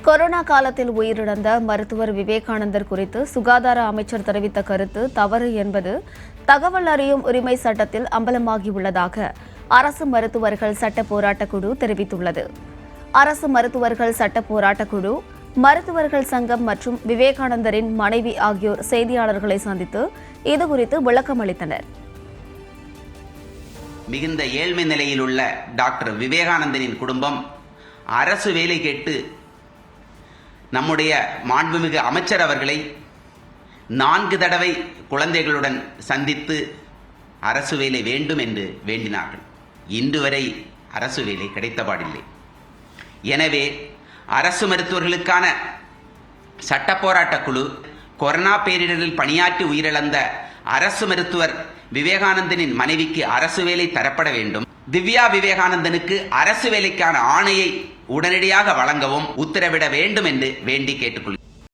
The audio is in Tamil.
கொரோனா காலத்தில் உயிரிழந்த மருத்துவர் விவேகானந்தர் குறித்து சுகாதார அமைச்சர் தெரிவித்த கருத்து தவறு என்பது தகவல் அறியும் உரிமை சட்டத்தில் அம்பலமாகியுள்ளதாக அரசு மருத்துவர்கள் சட்ட போராட்டக் குழு தெரிவித்துள்ளது. அரசு மருத்துவர்கள் சட்ட போராட்டக் குழு, மருத்துவர்கள் சங்கம் மற்றும் விவேகானந்தரின் மனைவி ஆகியோர் செய்தியாளர்களை சந்தித்து இதுகுறித்து விளக்கம் அளித்தனர். மிகுந்த ஏழ்மை நிலையில் உள்ள டாக்டர் விவேகானந்தரின் குடும்பம் அரசு வேலை கேட்டு நம்முடைய மாண்புமிகு அமைச்சர் அவர்களை 4 தடவை குழந்தைகளுடன் சந்தித்து அரசு வேலை வேண்டும் என்று வேண்டினார்கள். இன்று வரை அரசு வேலை கிடைத்தபாடில்லை. எனவே அரசு மருத்துவர்களுக்கான சட்ட போராட்டக் குழு கொரோனா பேரிடரில் பணியாற்றி உயிரிழந்த அரசு மருத்துவர் விவேகானந்தனின் மனைவிக்கு அரசு வேலை தரப்பட வேண்டும், திவ்யா விவேகானந்தனுக்கு அரசு வேலைக்கான ஆணையை உடனடியாக வழங்கவும் உத்தரவிட வேண்டும் என்று வேண்டி கேட்டுக்கொள்கிறேன்.